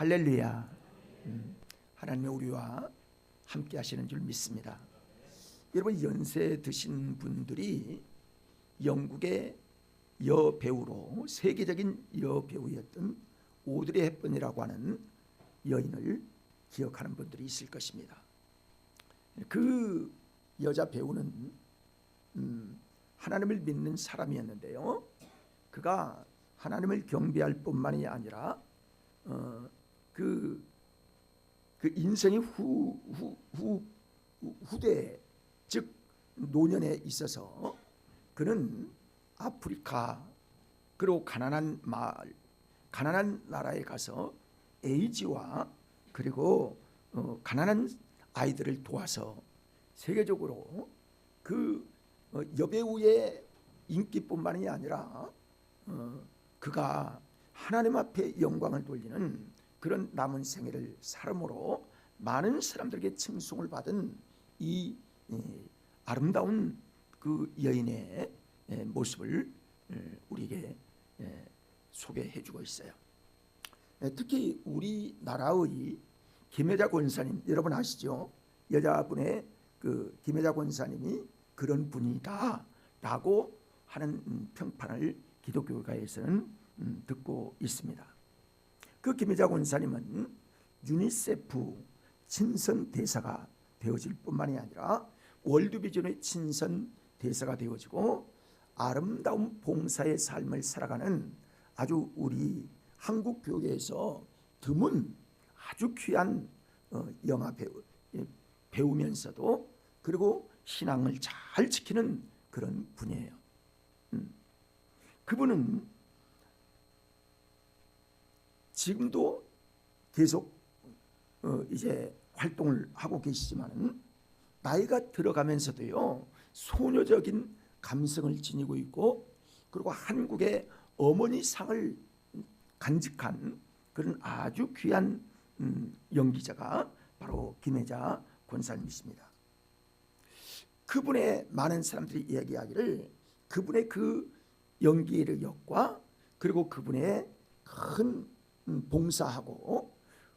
할렐루야. 하나님의 우리와 함께 하시는 줄 믿습니다. 여러분, 연세 드신 분들이 영국의 여배우로 세계적인 여배우였던 오드리 헵번이라고 하는 여인을 기억하는 분들이 있을 것입니다. 그 여자 배우는 하나님을 믿는 사람이었는데요, 그가 하나님을 경배할 뿐만이 아니라 그 인생의 후대, 즉 노년에 있어서 그는 아프리카 그리고 가난한 마을, 가난한 나라에 가서 에이즈와 그리고 가난한 아이들을 도와서 세계적으로 그 여배우의 인기뿐만이 아니라 그가 하나님 앞에 영광을 돌리는 그런 남은 생애를 살음으로 많은 사람들에게 칭송을 받은 이 아름다운 그 여인의 모습을 우리에게 소개해 주고 있어요. 특히 우리나라의 김혜자 권사님, 여러분 아시죠? 여자분의 그 김혜자 권사님이 그런 분이다 라고 하는 평판을 기독교가에서는 듣고 있습니다. 그 김혜자 권사님은 유니세프 친선 대사가 되어질 뿐만이 아니라 월드비전의 친선 대사가 되어지고 아름다운 봉사의 삶을 살아가는 아주 우리 한국 교회에서 드문 아주 귀한 영화 배우면서도 그리고 신앙을 잘 지키는 그런 분이에요. 그분은 지금도 계속 이제 활동을 하고 계시지만 나이가 들어가면서도요, 소녀적인 감성을 지니고 있고, 그리고 한국의 어머니 상을 간직한 그런 아주 귀한 연기자가 바로 김혜자 권사님이십니다. 그분의 많은 사람들이 이야기하기를 그분의 그 연기력과 그리고 그분의 큰 봉사하고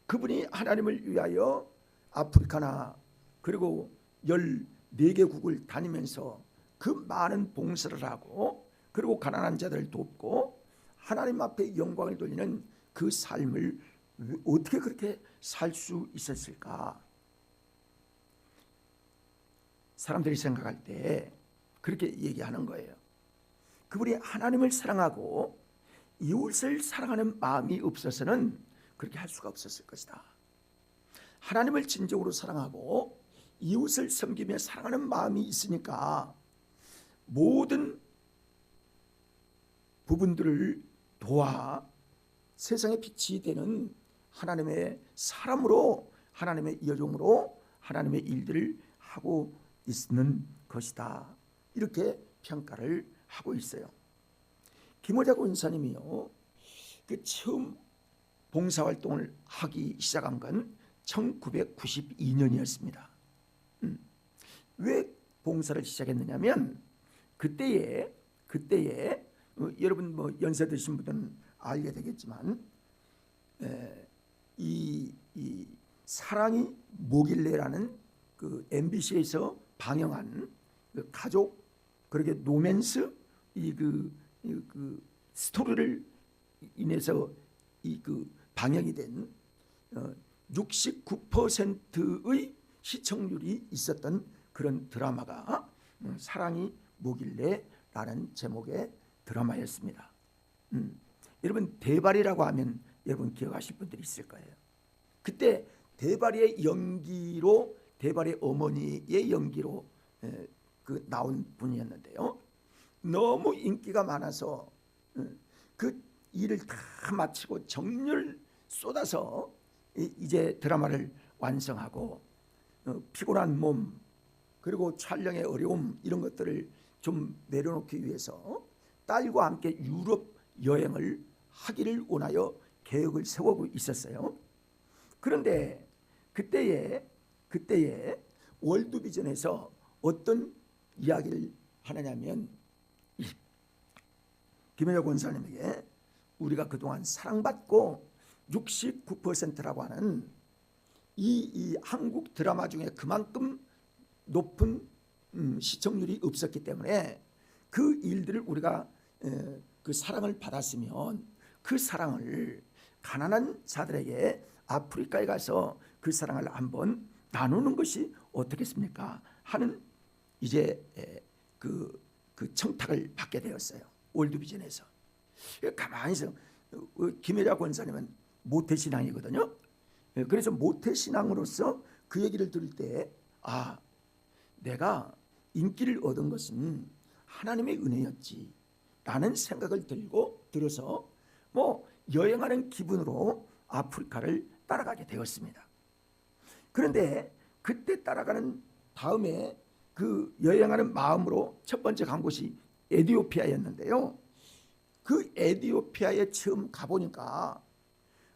그분이 하나님을 위하여 아프리카나 그리고 14개국을 다니면서 그 많은 봉사를 하고 그리고 가난한 자들을 돕고 하나님 앞에 영광을 돌리는 그 삶을 어떻게 그렇게 살 수 있었을까? 사람들이 생각할 때 그렇게 얘기하는 거예요. 그분이 하나님을 사랑하고 이웃을 사랑하는 마음이 없어서는 그렇게 할 수가 없었을 것이다. 하나님을 진정으로 사랑하고 이웃을 섬기며 사랑하는 마음이 있으니까 모든 부분들을 도와 세상의 빛이 되는 하나님의 사람으로, 하나님의 여종으로 하나님의 일들을 하고 있는 것이다. 이렇게 평가를 하고 있어요. 김혜자 권사님이요, 그 처음 봉사활동을 하기 시작한 건 1992년이었습니다. 왜 봉사를 시작했느냐면 그때에 여러분 뭐 연세 드신 분들은 알게 되겠지만 이 사랑이 뭐길래라는 그 MBC에서 방영한 그 가족 그렇게 로맨스 그 스토리를 인해서 그 방영이 된 69%의 시청률이 있었던 그런 드라마가 사랑이 뭐길래라는 제목의 드라마였습니다. 여러분, 대발이라고 하면 여러분 기억하실 분들이 있을 거예요. 그때 대발의 연기로, 대발의 어머니의 연기로 그 나온 분이었는데요, 너무 인기가 많아서 그 일을 다 마치고 정열 쏟아서 이제 드라마를 완성하고 피곤한 몸 그리고 촬영의 어려움 이런 것들을 좀 내려놓기 위해서 딸과 함께 유럽 여행을 하기를 원하여 계획을 세우고 있었어요. 그런데 그때에 월드비전에서 어떤 이야기를 하느냐면 김혜자 권사님에게 우리가 그동안 사랑받고 69%라고 하는 이 한국 드라마 중에 그만큼 높은 시청률이 없었기 때문에 그 일들을 우리가 그 사랑을 받았으면 그 사랑을 가난한 자들에게 아프리카에 가서 그 사랑을 한번 나누는 것이 어떻겠습니까 하는 이제 그 청탁을 받게 되었어요. 월드비전에서. 가만히 있어. 김혜자 권사님은 모태신앙이거든요. 그래서 모태신앙으로서 그 얘기를 들을 때 내가 인기를 얻은 것은 하나님의 은혜였지 라는 생각을 들어서 여행하는 기분으로 아프리카를 따라가게 되었습니다. 그런데 그때 따라가는 다음에 그 여행하는 마음으로 첫 번째 간 곳이 에티오피아였는데요. 그 에티오피아에 처음 가보니까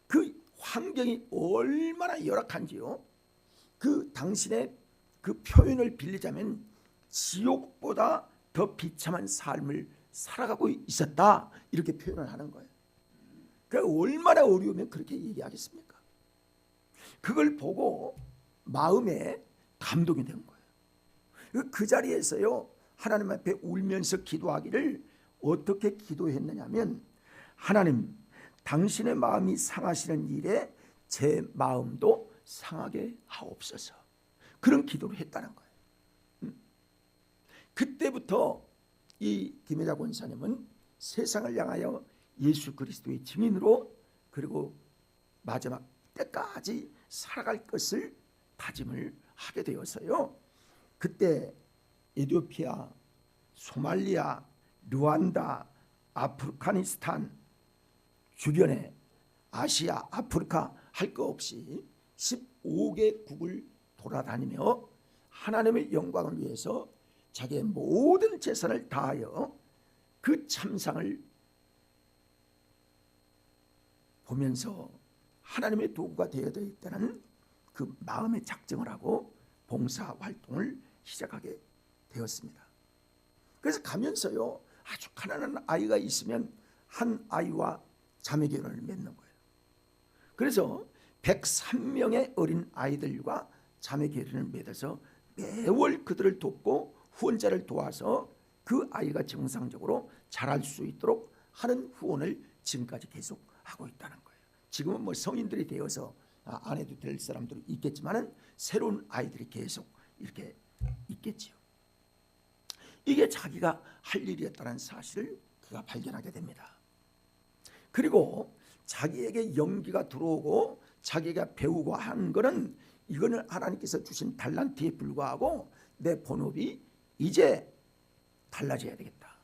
그 환경이 얼마나 열악한지요. 그 당신의 그 표현을 빌리자면 지옥보다 더 비참한 삶을 살아가고 있었다 이렇게 표현을 하는 거예요. 그러니까 얼마나 어려우면 그렇게 얘기하겠습니까? 그걸 보고 마음에 감동이 된 거예요. 그 자리에서요 하나님 앞에 울면서 기도하기를 어떻게 기도했느냐면 하나님 당신의 마음이 상하시는 일에 제 마음도 상하게 하옵소서 그런 기도를 했다는 거예요. 그때부터 이 김혜자 권사님은 세상을 향하여 예수 그리스도의 증인으로 그리고 마지막 때까지 살아갈 것을 다짐을 하게 되어서요. 그때 에티오피아, 소말리아, 르완다, 아프가니스탄 주변에 아시아, 아프리카 할 거 없이 15개국을 돌아다니며 하나님의 영광을 위해서 자기의 모든 재산을 다하여 그 참상을 보면서 하나님의 도구가 되어야 있다는 그 마음의 작정을 하고 봉사 활동을 시작하게 되었습니다. 그래서 가면서요 아주 가난한 아이가 있으면 한 아이와 자매 결혼을 맺는 거예요. 그래서 103명의 어린 아이들과 자매 결혼을 맺어서 매월 그들을 돕고 후원자를 도와서 그 아이가 정상적으로 자랄 수 있도록 하는 후원을 지금까지 계속 하고 있다는 거예요. 지금은 성인들이 되어서 안 해도 될 사람들이 있겠지만은 새로운 아이들이 계속 이렇게 있겠지요. 이게 자기가 할 일이었다는 사실을 그가 발견하게 됩니다. 그리고 자기에게 연기가 들어오고 자기가 배우고 한 거는 이거는 하나님께서 주신 달란트에 불과하고 내 본업이 이제 달라져야 되겠다.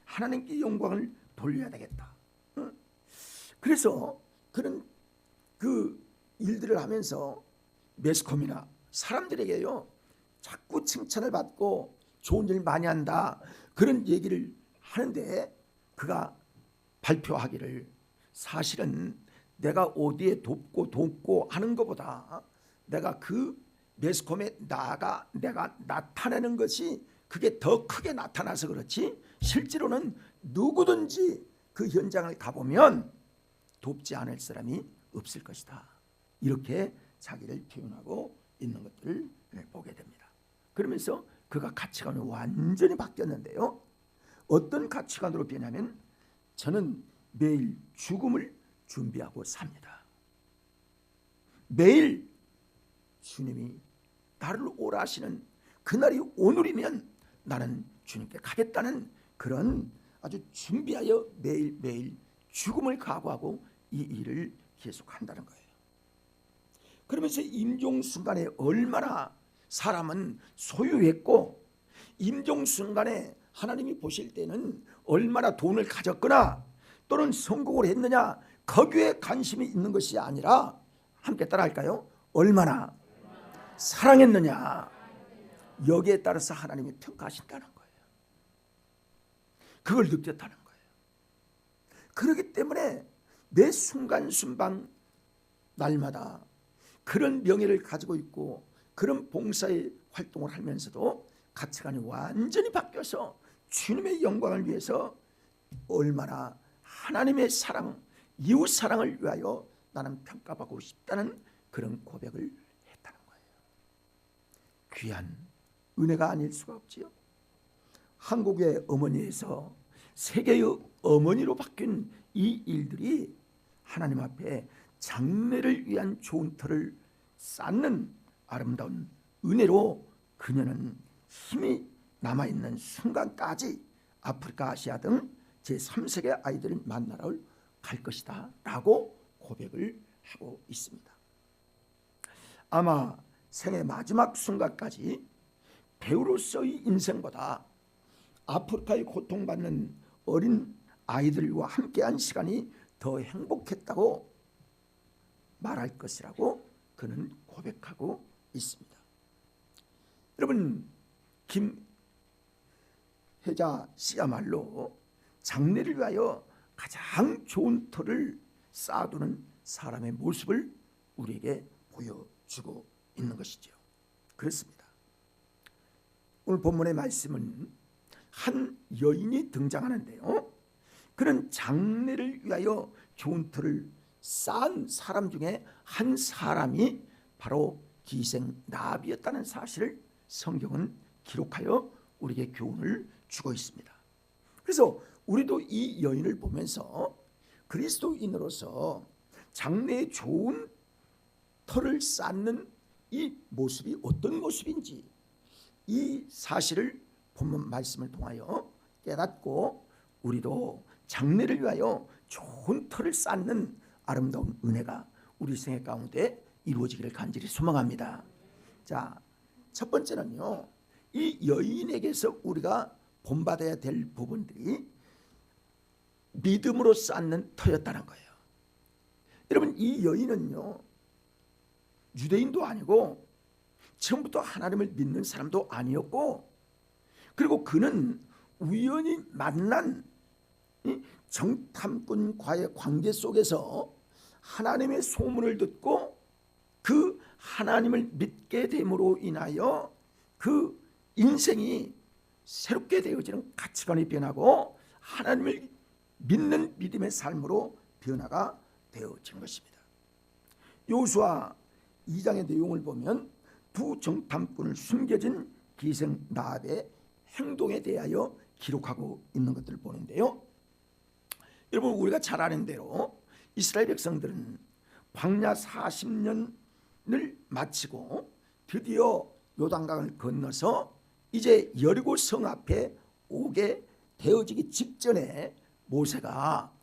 하나님께 영광을 돌려야 되겠다. 그래서 그런 그 일들을 하면서 매스컴이나 사람들에게요 자꾸 칭찬을 받고 좋은 일 많이 한다 그런 얘기를 하는데 그가 발표하기를 사실은 내가 어디에 돕고 하는 것보다 내가 그 매스컴에 내가 나타내는 것이 그게 더 크게 나타나서 그렇지 실제로는 누구든지 그 현장을 가보면 돕지 않을 사람이 없을 것이다. 이렇게 자기를 표현하고 있는 것들을 보게 됩니다. 그러면서 그가 가치관이 완전히 바뀌었는데요. 어떤 가치관으로 변하면 저는 매일 죽음을 준비하고 삽니다. 매일 주님이 나를 오라 하시는 그날이 오늘이면 나는 주님께 가겠다는 그런 아주 준비하여 매일매일 죽음을 각오하고 이 일을 계속한다는 거예요. 그러면서 임종순간에 얼마나 사람은 소유했고 임종순간에 하나님이 보실 때는 얼마나 돈을 가졌거나 또는 성공을 했느냐 거기에 관심이 있는 것이 아니라 함께 따라할까요? 얼마나 사랑했느냐 여기에 따라서 하나님이 평가하신다는 거예요. 그걸 느꼈다는 거예요. 그렇기 때문에 매 순간순간 날마다 그런 명예를 가지고 있고 그런 봉사의 활동을 하면서도 가치관이 완전히 바뀌어서 주님의 영광을 위해서 얼마나 하나님의 사랑, 이웃 사랑을 위하여 나는 평가받고 싶다는 그런 고백을 했다는 거예요. 귀한 은혜가 아닐 수가 없지요. 한국의 어머니에서 세계의 어머니로 바뀐 이 일들이 하나님 앞에 장래를 위한 좋은 터를 쌓는 아름다운 은혜로 그녀는 힘이 남아있는 순간까지 아프리카, 아시아 등 제3세계 아이들을 만나러 갈 것이다 라고 고백을 하고 있습니다. 아마 생애 마지막 순간까지 배우로서의 인생보다 아프리카에 고통받는 어린 아이들과 함께한 시간이 더 행복했다고 말할 것이라고 그는 고백하고 있습니다. 여러분, 김혜자 씨야말로 장래를 위하여 가장 좋은 터를 쌓아두는 사람의 모습을 우리에게 보여주고 있는 것이죠. 그렇습니다. 오늘 본문의 말씀은 한 여인이 등장하는데요, 그는 장래를 위하여 좋은 터를 쌓은 사람 중에 한 사람이 바로 기생 라합이었다는 사실을 성경은 기록하여 우리에게 교훈을 주고 있습니다. 그래서 우리도 이 여인을 보면서 그리스도인으로서 장래에 좋은 터를 쌓는 이 모습이 어떤 모습인지 이 사실을 본문 말씀을 통하여 깨닫고 우리도 장래를 위하여 좋은 터를 쌓는 아름다운 은혜가 우리 생애 가운데 이루어지기를 간절히 소망합니다. 자, 첫 번째는요, 이 여인에게서 우리가 본받아야 될 부분들이 믿음으로 쌓는 터였다는 거예요. 여러분, 이 여인은요, 유대인도 아니고 처음부터 하나님을 믿는 사람도 아니었고, 그리고 그는 우연히 만난 정탐꾼과의 관계 속에서 하나님의 소문을 듣고 그 하나님을 믿게 됨으로 인하여 그 인생이 새롭게 되어지는 가치관이 변하고 하나님을 믿는 믿음의 삶으로 변화가 되어진 것입니다. 여호수아 2장의 내용을 보면 두 정탐꾼을 숨겨진 기생 라합의 행동에 대하여 기록하고 있는 것들을 보는데요, 여러분, 우리가 잘 아는 대로 이스라엘 백성들은 광야 40년을 마치고 드디어 요단강을 건너서 이제 여리고 성 앞에 오게 되어지기 직전에 모세가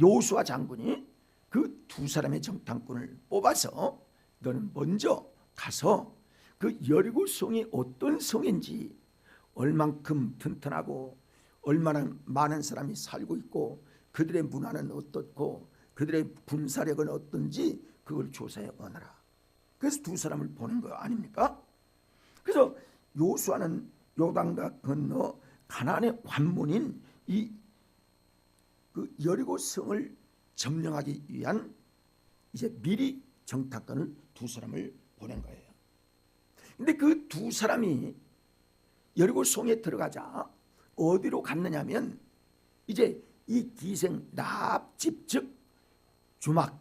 여호수아 장군이 그 두 사람의 정탐꾼을 뽑아서 너는 먼저 가서 그 여리고 성이 어떤 성인지, 얼만큼 튼튼하고 얼마나 많은 사람이 살고 있고 그들의 문화는 어떻고 그들의 군사력은 어떤지 그걸 조사해 오너라. 그래서 두 사람을 보낸 거 아닙니까? 그래서 여호수아는 요단강 건너 가나안의 관문인 이 그 여리고 성을 점령하기 위한 이제 미리 정탐꾼을 두 사람을 보낸 거예요. 근데 그 두 사람이 여리고 성에 들어가자 어디로 갔느냐면 이제 이 기생 라합집, 즉 주막,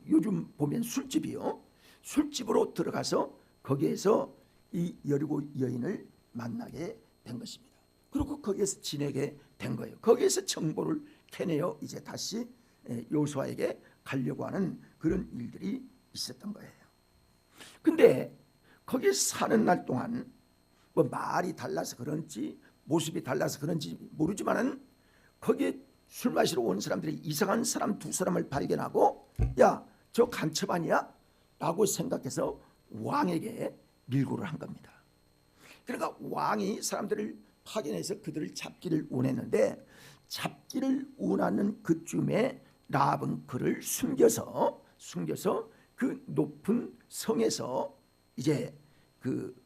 요즘 보면 술집이요, 술집으로 들어가서 거기에서 이 여리고 여인을 만나게 된 것입니다. 그리고 거기에서 지내게 된 거예요. 거기에서 정보를 캐내어 이제 다시 여호수아에게 가려고 하는 그런 일들이 있었던 거예요. 근데 거기서 사는 날 동안 뭐 말이 달라서 그런지 모습이 달라서 그런지 모르지만은 거기에 술 마시러 온 사람들이 이상한 사람 두 사람을 발견하고, 야, 저 간첩 아니야? 라고 생각해서 왕에게 밀고를 한 겁니다. 그러니까 왕이 사람들을 파견해서 그들을 잡기를 원했는데, 잡기를 원하는 그쯤에 라합은 그를 숨겨서 그 높은 성에서 이제 그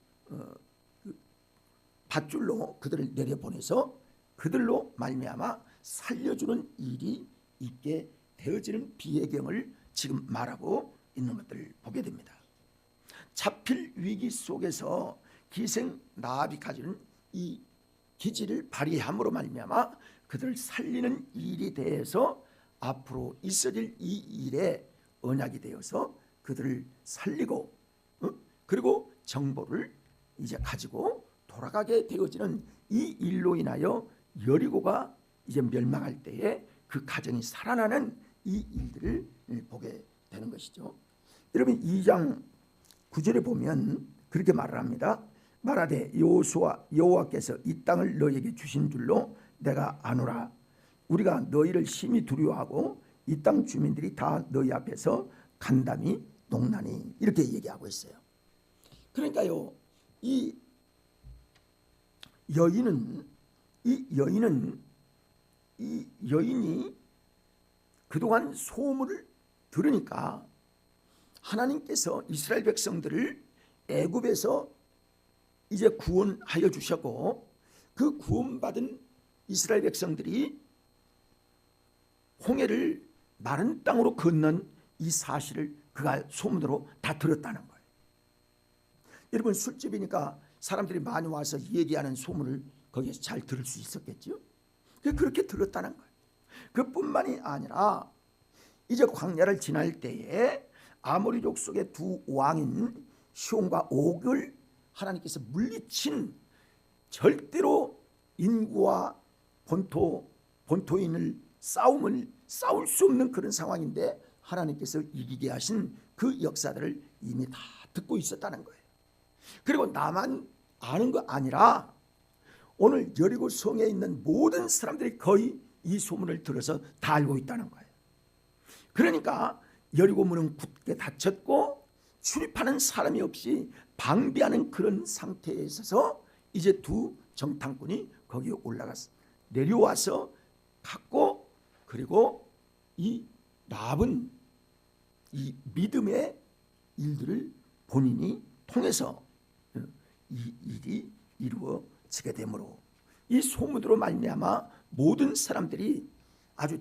밧줄로 그들을 내려보내서 그들로 말미암아 살려주는 일이 있게 되어지는 비혜경을 지금 말하고 있는 것들을 보게 됩니다. 잡힐 위기 속에서 기생 라합이 가지는 이 기질을 발휘함으로 말미암아 그들을 살리는 일에 대해서 앞으로 있어질 이 일에 언약이 되어서 그들을 살리고 그리고 정보를 이제 가지고 돌아가게 되어지는 이 일로 인하여 여리고가 이제 멸망할 때에 그 가정이 살아나는 이 일들을 보게 되는 것이죠. 여러분 2장 9절에 보면 그렇게 말을 합니다. 말하되 여호와께서 이 땅을 너희에게 주신 줄로 내가 아노라. 우리가 너희를 심히 두려워하고 이 땅 주민들이 다 너희 앞에서 간담이 농나니. 이렇게 얘기하고 있어요. 그러니까요, 이 여인이 그동안 소문을 들으니까 하나님께서 이스라엘 백성들을 애굽에서 이제 구원하여 주셨고 그 구원받은 이스라엘 백성들이 홍해를 마른 땅으로 건넌 이 사실을 그가 소문으로 다 들었다는 거예요. 여러분 술집이니까 사람들이 많이 와서 얘기하는 소문을 거기에서 잘 들을 수 있었겠죠. 그렇게 들었다는 거예요. 그뿐만이 아니라 이제 광야를 지날 때에 아모리족 속의 두 왕인 시온과 옥을 하나님께서 물리친, 절대로 인구와 본토인을 싸울 수 없는 그런 상황인데 하나님께서 이기게 하신 그 역사들을 이미 다 듣고 있었다는 거예요. 그리고 나만 아는 거 아니라 오늘 여리고 성에 있는 모든 사람들이 거의 이 소문을 들어서 다 알고 있다는 거예요. 그러니까 여리고 문은 굳게 닫혔고 출입하는 사람이 없이 방비하는 그런 상태에 있어서 이제 두 정탐꾼이 거기에 내려와서 갔고, 그리고 이 라합은 이 믿음의 일들을 본인이 통해서 이 일이 이루어지게 되므로 이 소문으로 말미암아 모든 사람들이 아주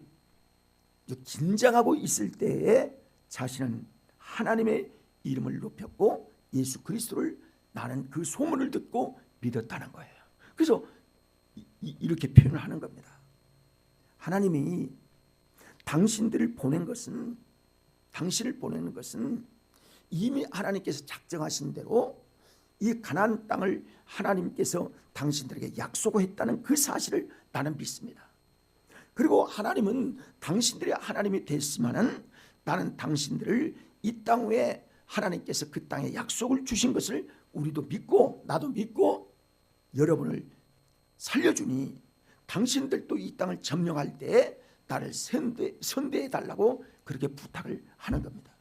긴장하고 있을 때에 자신은 하나님의 이름을 높였고 예수 그리스도를 나는 그 소문을 듣고 믿었다는 거예요. 그래서 이렇게 표현을 하는 겁니다. 하나님이 당신을 보내는 것은 이미 하나님께서 작정하신 대로 이 가나안 땅을 하나님께서 당신들에게 약속했다는 그 사실을 나는 믿습니다. 그리고 하나님은 당신들의 하나님이 됐지만은 나는 당신들을 이 땅 위에 하나님께서 그 땅에 약속을 주신 것을 우리도 믿고 나도 믿고 여러분을 살려주니 당신들도 이 땅을 점령할 때에 나를 선대해 달라고 그렇게 부탁을 하는 겁니다.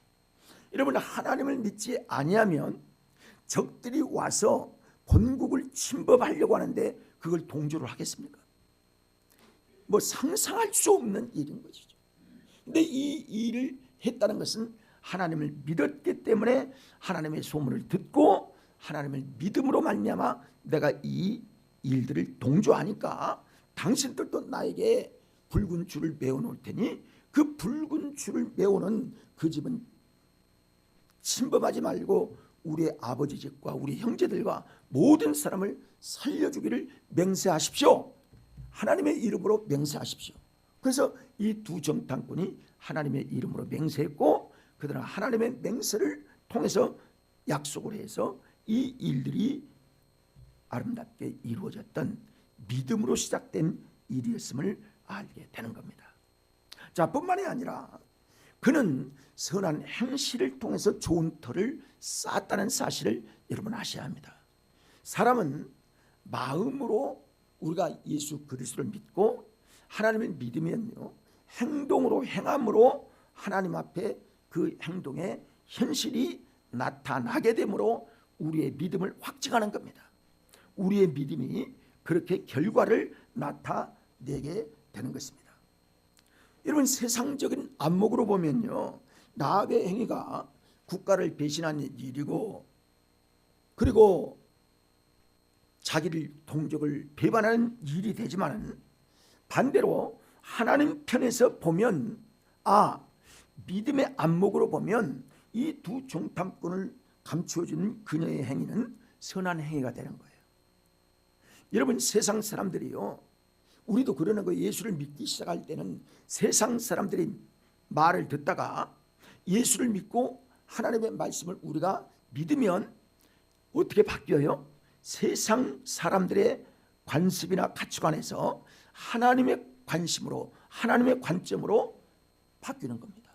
여러분, 하나님을 믿지 아니하면 적들이 와서 본국을 침범하려고 하는데 그걸 동조를 하겠습니까? 상상할 수 없는 일인 것이죠. 근데 이 일을 했다는 것은 하나님을 믿었기 때문에 하나님의 소문을 듣고 하나님을 믿음으로 말미암아 내가 이 일들을 동조하니까 당신들도 나에게 붉은 줄을 메워 놓을 테니 그 붉은 줄을 메우는 그 집은 침범하지 말고 우리의 아버지 집과 우리 형제들과 모든 사람을 살려주기를 맹세하십시오. 하나님의 이름으로 맹세하십시오. 그래서 이 두 정탐꾼이 하나님의 이름으로 맹세했고 그들은 하나님의 맹세를 통해서 약속을 해서 이 일들이 아름답게 이루어졌던 믿음으로 시작된 일이었음을 알게 되는 겁니다. 자, 뿐만이 아니라 그는 선한 행실을 통해서 좋은 터를 쌓았다는 사실을 여러분 아셔야 합니다. 사람은 마음으로 우리가 예수 그리스도를 믿고 하나님을 믿으면요, 행동으로 행함으로 하나님 앞에 그 행동의 현실이 나타나게 되므로 우리의 믿음을 확증하는 겁니다. 우리의 믿음이 그렇게 결과를 나타내게 되는 것입니다. 여러분, 세상적인 안목으로 보면요, 라합의 행위가 국가를 배신한 일이고 그리고 자기를 동족을 배반하는 일이 되지만 반대로 하나님 편에서 보면 믿음의 안목으로 보면 이 두 정탐꾼을 감추어주는 그녀의 행위는 선한 행위가 되는 거예요. 여러분, 세상 사람들이요, 우리도 그러는 거예요. 예수를 믿기 시작할 때는 세상 사람들이 말을 듣다가 예수를 믿고 하나님의 말씀을 우리가 믿으면 어떻게 바뀌어요? 세상 사람들의 관습이나 가치관에서 하나님의 관심으로, 하나님의 관점으로 바뀌는 겁니다.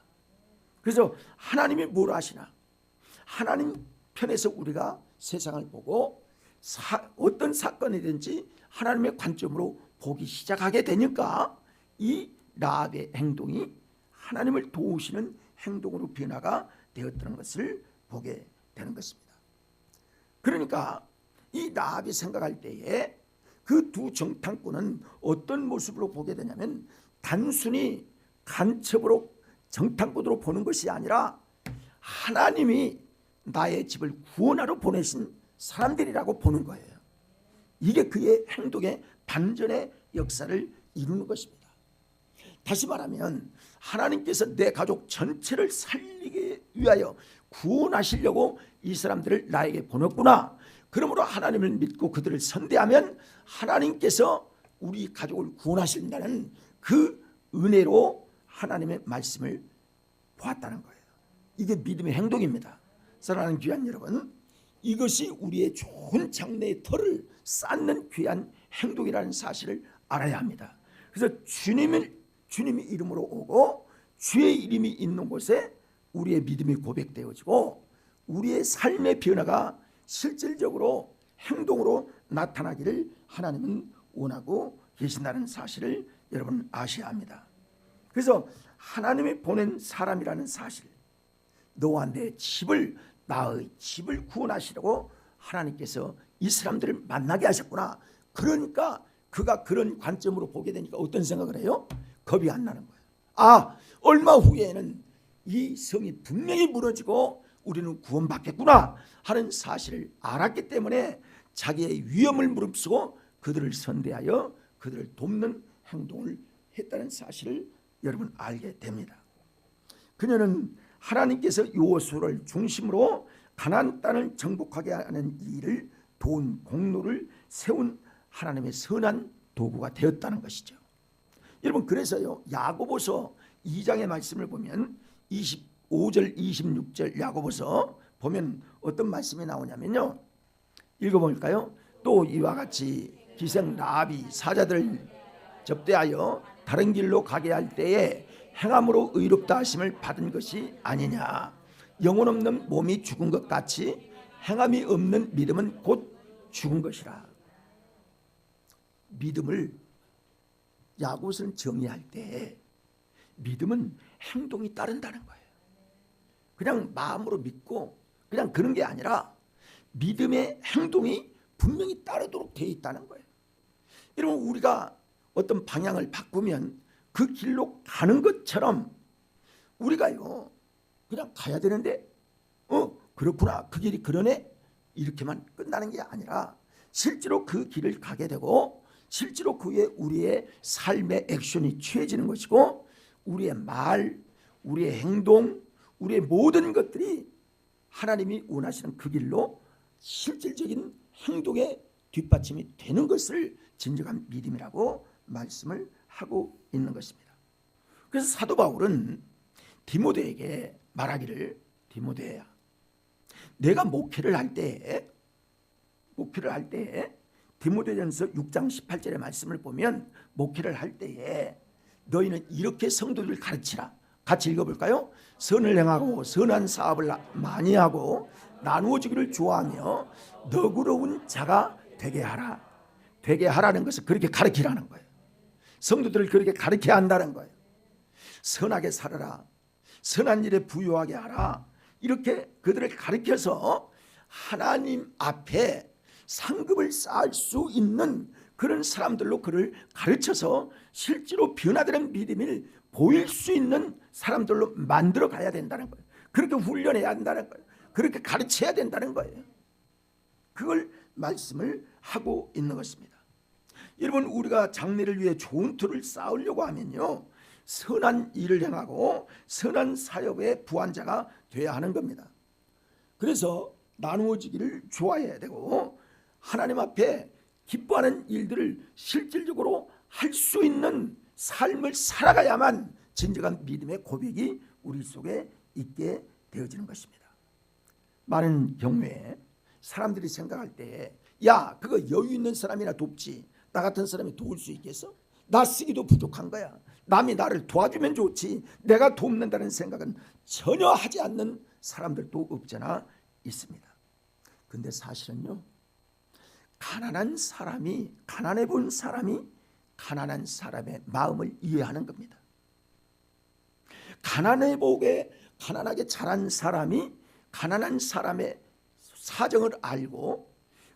그래서 하나님이 뭘 하시나? 하나님 편에서 우리가 세상을 보고 어떤 사건이든지 하나님의 관점으로 보기 시작하게 되니까 이 라합의 행동이 하나님을 도우시는 행동으로 변화가 되었다는 것을 보게 되는 것입니다. 그러니까 이 라합이 생각할 때에 그 두 정탐꾼은 어떤 모습으로 보게 되냐면 단순히 간첩으로 정탐꾼으로 보는 것이 아니라 하나님이 나의 집을 구원하러 보내신 사람들이라고 보는 거예요. 이게 그의 행동의 반전의 역사를 이루는 것입니다. 다시 말하면 하나님께서 내 가족 전체를 살리기 위하여 구원하시려고 이 사람들을 나에게 보냈구나. 그러므로 하나님을 믿고 그들을 선대하면 하나님께서 우리 가족을 구원하신다는 그 은혜로 하나님의 말씀을 보았다는 거예요. 이게 믿음의 행동입니다. 사랑하는 귀한 여러분, 이것이 우리의 좋은 장래의 터를 쌓는 귀한 행동이라는 사실을 알아야 합니다. 그래서 주님이 이름으로 오고 주의 이름이 있는 곳에 우리의 믿음이 고백되어지고 우리의 삶의 변화가 실질적으로 행동으로 나타나기를 하나님은 원하고 계신다는 사실을 여러분 아셔야 합니다. 그래서 하나님이 보낸 사람이라는 사실, 너와 내 집을, 나의 집을 구원하시려고 하나님께서 이 사람들을 만나게 하셨구나. 그러니까 그가 그런 관점으로 보게 되니까 어떤 생각을 해요? 겁이 안 나는 거예요. 아, 얼마 후에는 이 성이 분명히 무너지고 우리는 구원받겠구나 하는 사실을 알았기 때문에 자기의 위험을 무릅쓰고 그들을 선대하여 그들을 돕는 행동을 했다는 사실을 여러분 알게 됩니다. 그녀는 하나님께서 여호수아를 중심으로 가나안 땅을 정복하게 하는 일을 도운 공로를 세운 하나님의 선한 도구가 되었다는 것이죠. 여러분, 그래서요, 야고보서 2장의 말씀을 보면 25절 26절 야고보서 보면 어떤 말씀이 나오냐면요, 읽어볼까요? 또 이와 같이 기생 라합이 사자들을 접대하여 다른 길로 가게 할 때에 행함으로 의롭다 하심을 받은 것이 아니냐. 영혼 없는 몸이 죽은 것 같이 행함이 없는 믿음은 곧 죽은 것이라. 믿음을 야고보서는 정의할 때 믿음은 행동이 따른다는 거예요. 그냥 마음으로 믿고 그냥 그런 게 아니라 믿음의 행동이 분명히 따르도록 되어 있다는 거예요. 여러분, 우리가 어떤 방향을 바꾸면 그 길로 가는 것처럼 우리가요 그냥 가야 되는데 그렇구나, 그 길이 그러네, 이렇게만 끝나는 게 아니라 실제로 그 길을 가게 되고 실제로 그에 우리의 삶의 액션이 취해지는 것이고 우리의 말, 우리의 행동, 우리의 모든 것들이 하나님이 원하시는 그 길로 실질적인 행동의 뒷받침이 되는 것을 진정한 믿음이라고 말씀을 하고 있는 것입니다. 그래서 사도 바울은 디모데에게 말하기를, 디모데야, 내가 목회를 할 때에 디모데전서 6장 18절의 말씀을 보면 목회를 할 때에 너희는 이렇게 성도들을 가르치라. 같이 읽어볼까요? 선을 행하고 선한 사업을 많이 하고 나누어 주기를 좋아하며 너그러운 자가 되게 하라. 되게 하라는 것은 그렇게 가르치라는 거예요. 성도들을 그렇게 가르쳐야 한다는 거예요. 선하게 살아라, 선한 일에 부유하게 하라, 이렇게 그들을 가르쳐서 하나님 앞에 상급을 쌓을 수 있는 그런 사람들로 그를 가르쳐서 실제로 변화되는 믿음을 보일 수 있는 사람들로 만들어 가야 된다는 거예요. 그렇게 훈련해야 한다는 거예요. 그렇게 가르쳐야 된다는 거예요. 그걸 말씀을 하고 있는 것입니다. 여러분, 우리가 장래를 위해 좋은 틀을 쌓으려고 하면요, 선한 일을 행하고 선한 사역의 부한자가 되어야 하는 겁니다. 그래서 나누어지기를 좋아해야 되고 하나님 앞에 기뻐하는 일들을 실질적으로 수 있는 삶을 살아가야만 진정한 믿음의 고백이 우리 속에 있게 되어지는 것입니다. 많은 경우에 사람들이 생각할 때, 야, 그거 여유 있는 사람이나 돕지, 나 같은 사람이 도울 수 있겠어? 나 쓰기도 부족한 거야. 남이 나를 도와주면 좋지, 내가 돕는다는 생각은 전혀 하지 않는 사람들도 없잖아 있습니다. 근데 사실은요, 가난한 사람이, 가난해 본 사람이 가난한 사람의 마음을 이해하는 겁니다. 가난하게 자란 사람이 가난한 사람의 사정을 알고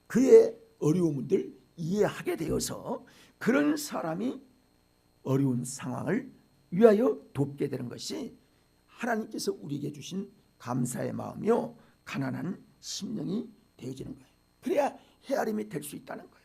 그의 어려움을 이해하게 되어서 그런 사람이 어려운 상황을 위하여 돕게 되는 것이 하나님께서 우리에게 주신 감사의 마음이요, 가난한 심령이 되어지는 거예요. 그래야 헤아림이 될 수 있다는 거예요.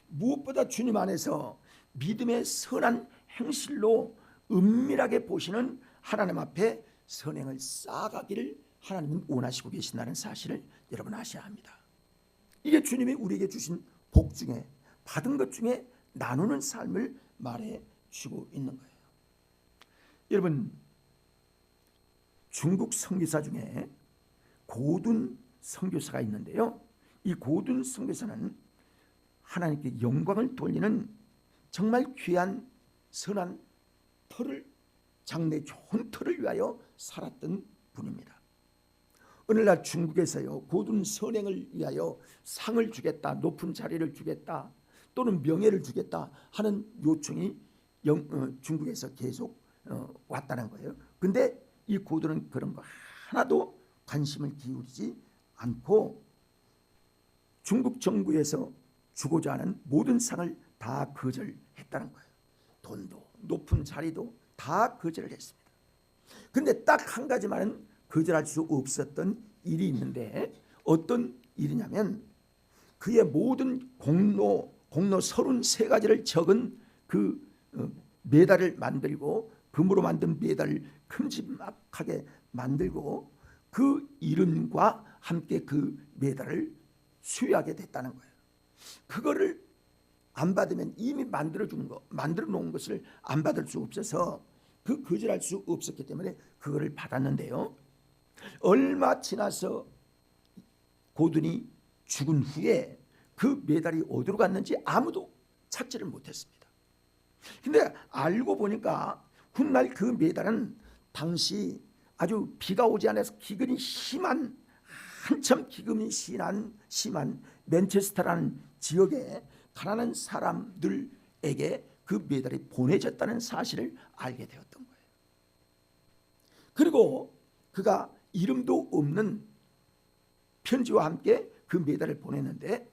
무엇보다 주님 안에서 믿음의 선한 행실로 은밀하게 보시는 하나님 앞에 선행을 쌓아가기를 하나님은 원하시고 계신다는 사실을 여러분 아셔야 합니다. 이게 주님이 우리에게 주신 복 중에, 받은 것 중에 나누는 삶을 말해 주고 있는 거예요. 여러분, 중국 선교사 중에 고둔 선교사가 있는데요, 이 고둔 선교사는 하나님께 영광을 돌리는 정말 귀한 선한 터를, 장래 좋은 터를 위하여 살았던 분입니다. 오늘날 중국에서요, 고둔 선행을 위하여 상을 주겠다, 높은 자리를 주겠다, 또는 명예를 주겠다 하는 요청이 중국에서 계속 왔다는 거예요. 근데 이 고둔은 그런 거 하나도 관심을 기울이지 않고 중국 정부에서 주고자 하는 모든 상을 다 거절했다는 거예요. 돈도 높은 자리도 다 거절을 했습니다. 그런데 딱 한 가지만은 거절할 수 없었던 일이 있는데, 어떤 일이냐면 그의 모든 공로 33가지를 적은 그 메달을 만들고, 금으로 만든 메달을 큼지막하게 만들고 그 이름과 함께 그 메달을 수여하게 됐다는 거예요. 그거를 안 받으면 이미 만들어 놓은 것을 안 받을 수 없어서 그 거절할 수 없었기 때문에 그거를 받았는데요, 얼마 지나서 고둔이 죽은 후에 그 메달이 어디로 갔는지 아무도 찾지를 못했습니다. 근데 알고 보니까 훗날 그 메달은 당시 아주 비가 오지 않아서 기근이 심한, 한참 기근이 심한 맨체스터라는 지역에 가난한 사람들에게 그 메달이 보내졌다는 사실을 알게 되었던 거예요. 그리고 그가 이름도 없는 편지와 함께 그 메달을 보냈는데,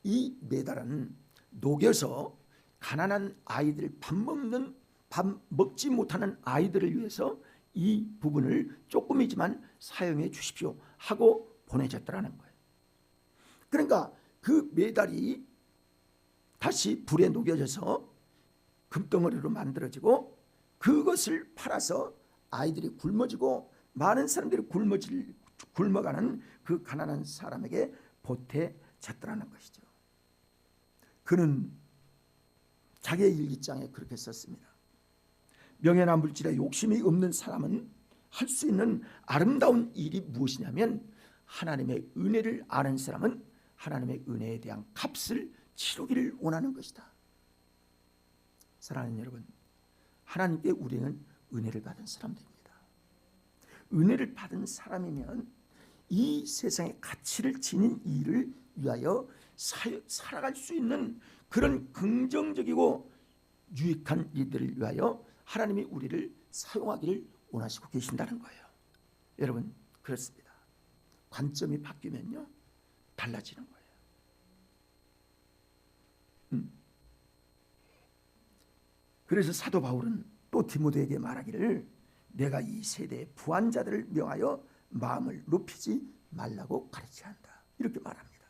이 메달은 녹여서 가난한 아이들, 밥 먹지 못하는 아이들을 위해서 이 부분을 조금이지만 사용해 주십시오 하고 보내졌더라는 거예요. 그러니까 그 메달이 다시 불에 녹여져서 금덩어리로 만들어지고 그것을 팔아서 아이들이 굶어지고 많은 사람들이 굶어가는 그 가난한 사람에게 보태졌더라는 것이죠. 그는 자기의 일기장에 그렇게 썼습니다. 명예나 물질에 욕심이 없는 사람은 할 수 있는 아름다운 일이 무엇이냐면, 하나님의 은혜를 아는 사람은 하나님의 은혜에 대한 값을 치르기를 원하는 것이다. 사랑하는 여러분, 하나님께 우리는 은혜를 받은 사람들입니다. 은혜를 받은 사람이면 이 세상의 가치를 지닌 일을 위하여 살아갈 수 있는 그런 긍정적이고 유익한 일들을 위하여 하나님이 우리를 사용하기를 원하시고 계신다는 거예요. 여러분, 그렇습니다. 관점이 바뀌면요, 달라지는 거예요. 그래서 사도 바울은 또 디모데에게 말하기를, 내가 이 세대의 부한자들을 명하여 마음을 높이지 말라고 가르치한다, 이렇게 말합니다.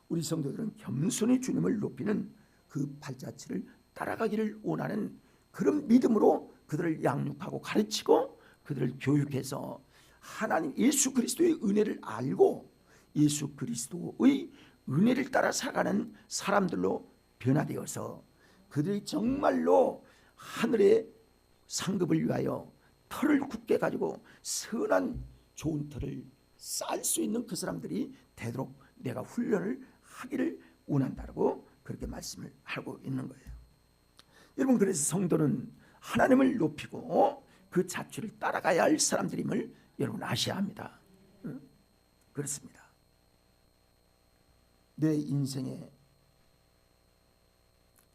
우리 성도들은 겸손히 주님을 높이는 그 발자취를 따라가기를 원하는 그런 믿음으로 그들을 양육하고 가르치고 그들을 교육해서 하나님 예수 그리스도의 은혜를 알고 예수 그리스도의 은혜를 따라 살아가는 사람들로 변화되어서 그들이 정말로 하늘의 상급을 위하여 터를 굳게 가지고 선한 좋은 터를 쌓을 수 있는 그 사람들이 되도록 내가 훈련을 하기를 원한다고 그렇게 말씀을 하고 있는 거예요. 여러분, 그래서 성도는 하나님을 높이고 그 자취를 따라가야 할 사람들임을 여러분 아셔야 합니다. 그렇습니다. 내 인생에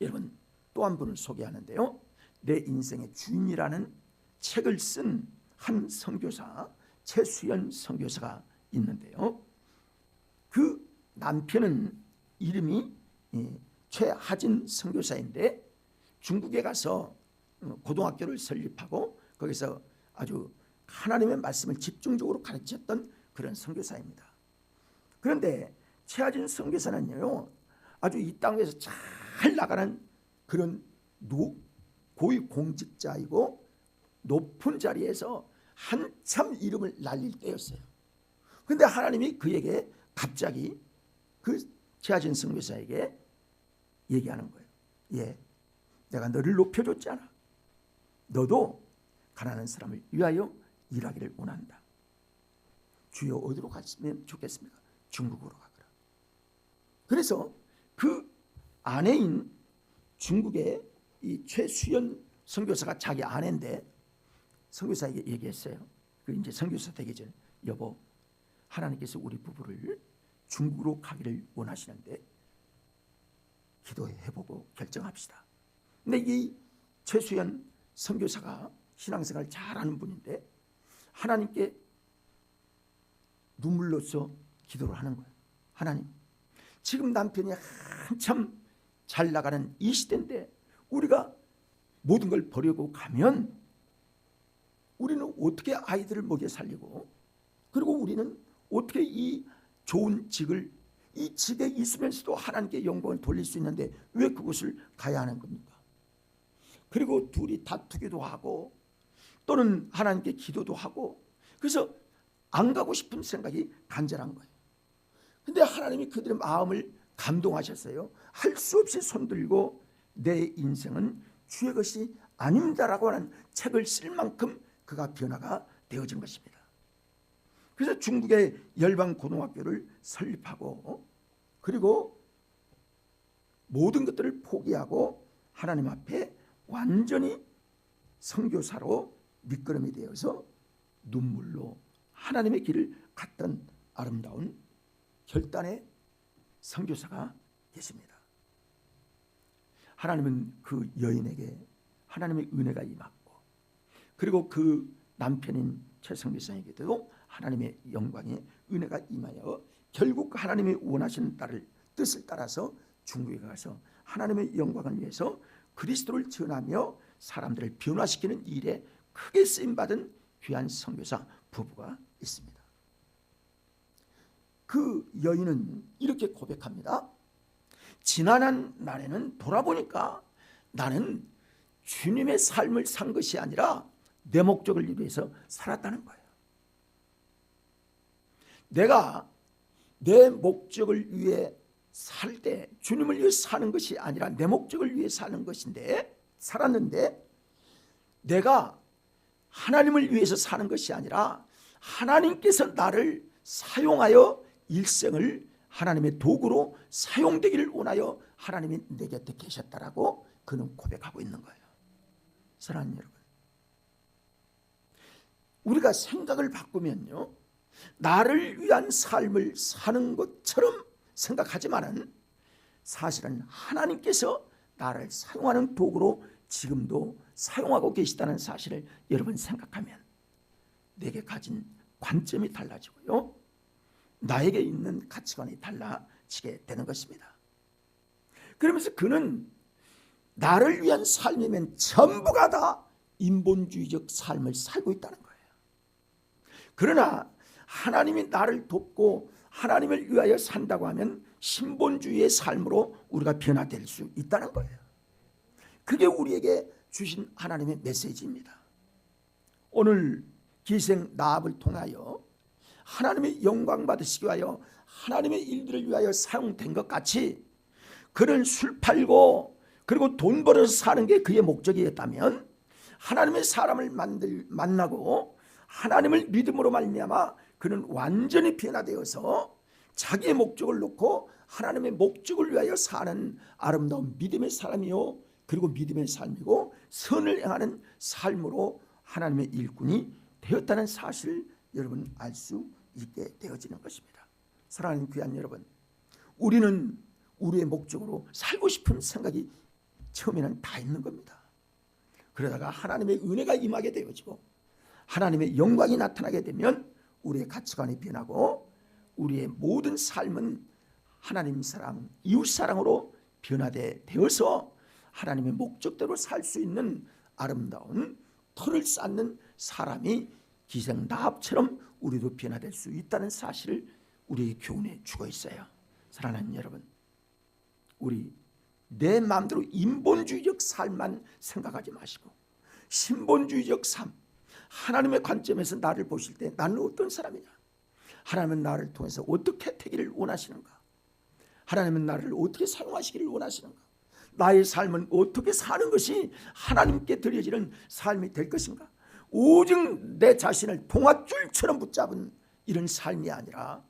여러분 또 한 분을 소개하는데요. 내 인생의 주인이라는 책을 쓴 한 선교사, 최수연 선교사가 있는데요. 그 남편은 이름이 최하진 선교사인데 중국에 가서 고등학교를 설립하고 거기서 아주 하나님의 말씀을 집중적으로 가르쳤던 그런 선교사입니다. 그런데 최하진 선교사는요, 아주 이 땅에서 잘 나가는 그런 고위공직자이고 높은 자리에서 한참 이름을 날릴 때였어요. 그런데 하나님이 그에게 갑자기 그 최하진 선교사에게 얘기하는 거예요. 예, 내가 너를 높여줬잖아. 너도 가난한 사람을 위하여 일하기를 원한다. 주여, 어디로 갔으면 좋겠습니까? 중국으로 가거라. 그래서 그 아내인 중국의 이 최수연 선교사가 자기 아내인데 선교사에게 얘기했어요. 그 이제 선교사 되기 전에, 여보, 하나님께서 우리 부부를 중국으로 가기를 원하시는데 기도해보고 결정합시다. 근데 이 최수연 선교사가 신앙생활 잘하는 분인데 하나님께 눈물로써 기도를 하는 거예요. 하나님, 지금 남편이 한참 잘 나가는 이 시대인데 우리가 모든 걸 버리고 가면 우리는 어떻게 아이들을 먹여 살리고, 그리고 우리는 어떻게 이 좋은 직을, 이 직에 있으면서도 하나님께 영광을 돌릴 수 있는데 왜 그곳을 가야 하는 겁니까? 그리고 둘이 다투기도 하고 또는 하나님께 기도도 하고, 그래서 안 가고 싶은 생각이 간절한 거예요. 근데 하나님이 그들의 마음을 감동하셨어요. 할 수 없이 손들고 내 인생은 주의 것이 아닙니다라고 하는 책을 쓸 만큼 그가 변화가 되어진 것입니다. 그래서 중국의 열방고등학교를 설립하고 그리고 모든 것들을 포기하고 하나님 앞에 완전히 선교사로 밑거름이 되어서 눈물로 하나님의 길을 갔던 아름다운 결단의 선교사가 계십니다. 하나님은 그 여인에게 하나님의 은혜가 임했고, 그리고 그 남편인 최 선교사에게도 하나님의 영광의 은혜가 임하여 결국 하나님이 원하시는 뜻을 따라서 중국에 가서 하나님의 영광을 위해서 그리스도를 전하며 사람들을 변화시키는 일에 크게 쓰임받은 귀한 선교사 부부가 있습니다. 그 여인은 이렇게 고백합니다. 지난한 날에는 돌아보니까 나는 주님의 삶을 산 것이 아니라 내 목적을 위해서 살았다는 거예요. 내가 내 목적을 위해 살 때 주님을 위해 사는 것이 아니라 내 목적을 위해 사는 것인데 살았는데, 내가 하나님을 위해서 사는 것이 아니라 하나님께서 나를 사용하여 일생을 하나님의 도구로 사용되기를 원하여 하나님이 내 곁에 계셨다라고 그는 고백하고 있는 거예요. 사랑하는 여러분, 우리가 생각을 바꾸면요, 나를 위한 삶을 사는 것처럼 생각하지만은 사실은 하나님께서 나를 사용하는 도구로 지금도 사용하고 계시다는 사실을 여러분 생각하면 내게 가진 관점이 달라지고요, 나에게 있는 가치관이 달라지게 되는 것입니다. 그러면서 그는 나를 위한 삶이면 전부가 다 인본주의적 삶을 살고 있다는 거예요. 그러나 하나님이 나를 돕고 하나님을 위하여 산다고 하면 신본주의의 삶으로 우리가 변화될 수 있다는 거예요. 그게 우리에게 주신 하나님의 메시지입니다. 오늘 기생 나합을 통하여 하나님의 영광 받으시기 위하여 하나님의 일들을 위하여 사용된 것 같이 그는 술 팔고 그리고 돈 벌어서 사는 게 그의 목적이었다면 하나님의 사람을 만나고 하나님을 믿음으로 말미암아 그는 완전히 변화되어서 자기의 목적을 놓고 하나님의 목적을 위하여 사는 아름다운 믿음의 사람이요 그리고 믿음의 삶이고 선을 행하는 삶으로 하나님의 일꾼이 되었다는 사실을 여러분 알 수 있게 되어지는 것입니다. 사랑하는 귀한 여러분, 우리는 우리의 목적으로 살고 싶은 생각이 처음에는 다 있는 겁니다. 그러다가 하나님의 은혜가 임하게 되어지고 하나님의 영광이 나타나게 되면 우리의 가치관이 변하고 우리의 모든 삶은 하나님 사랑, 이웃 사랑으로 변화되어서 하나님의 목적대로 살 수 있는 아름다운 터를 쌓는 사람이 기생나합처럼 우리도 변화될 수 있다는 사실을 우리에게 교훈해 주고 있어요. 사랑하는 여러분, 우리 내 마음대로 인본주의적 삶만 생각하지 마시고 신본주의적 삶, 하나님의 관점에서 나를 보실 때 나는 어떤 사람이냐, 하나님은 나를 통해서 어떻게 되기를 원하시는가, 하나님은 나를 어떻게 사용하시기를 원하시는가, 나의 삶은 어떻게 사는 것이 하나님께 드려지는 삶이 될 것인가, 오직 내 자신을 동아줄처럼 붙잡은 이런 삶이 아니라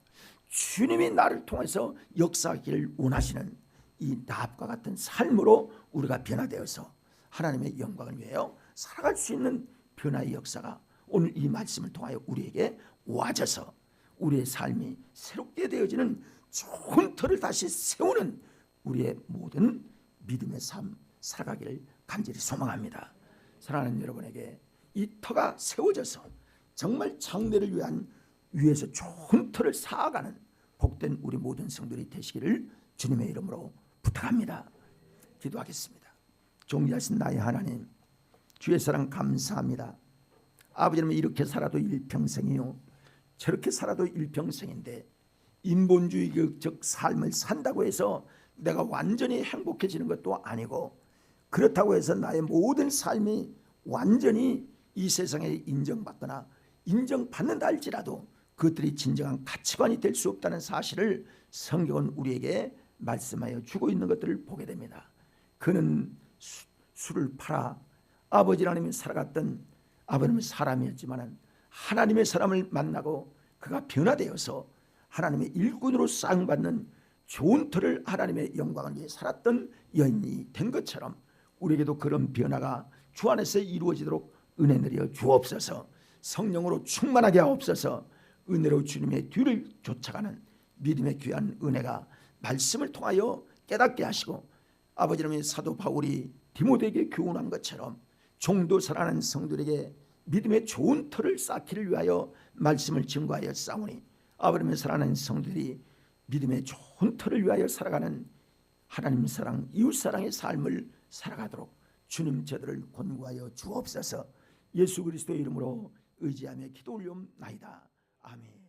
주님이 나를 통해서 역사하기를 원하시는 이 나합과 같은 삶으로 우리가 변화되어서 하나님의 영광을 위하여 살아갈 수 있는 변화의 역사가 오늘 이 말씀을 통하여 우리에게 와져서 우리의 삶이 새롭게 되어지는 좋은 터를 다시 세우는 우리의 모든 믿음의 삶 살아가기를 간절히 소망합니다. 사랑하는 여러분에게 이 터가 세워져서 정말 장래를 위한 위에서 좋은 터를 쌓아가는 복된 우리 모든 성도들이 되시기를 주님의 이름으로 부탁합니다. 기도하겠습니다. 존귀하신 나의 하나님, 주의 사랑 감사합니다. 아버지는 이렇게 살아도 일평생이요 저렇게 살아도 일평생인데 인본주의적 삶을 산다고 해서 내가 완전히 행복해지는 것도 아니고 그렇다고 해서 나의 모든 삶이 완전히 이 세상에 인정받거나 인정받는다 할지라도 그것들이 진정한 가치관이 될 수 없다는 사실을 성경은 우리에게 말씀하여 주고 있는 것들을 보게 됩니다. 그는 술을 팔아 아버지 하나님이 살아갔던 아버님은 사람이었지만 하나님의 사람을 만나고 그가 변화되어서 하나님의 일꾼으로 사용받는 좋은 터를 하나님의 영광을 위해 살았던 여인이 된 것처럼 우리에게도 그런 변화가 주 안에서 이루어지도록 은혜 내려 주옵소서. 성령으로 충만하게 하옵소서. 은혜로 주님의 뒤를 쫓아가는 믿음의 귀한 은혜가 말씀을 통하여 깨닫게 하시고 아버지 하나님의 사도 바울이 디모데에게 교훈한 것처럼 종도 살아가는 성도들에게 믿음의 좋은 터를 쌓기를 위하여 말씀을 증거하여 싸우니 아버지 하나님의 살아가는 성도들이 믿음의 좋은 터를 위하여 살아가는 하나님 사랑, 이웃 사랑의 삶을 살아가도록 주님 저들을 권고하여 주옵소서. 예수 그리스도의 이름으로 의지하며 기도 올리옵나이다. 아멘.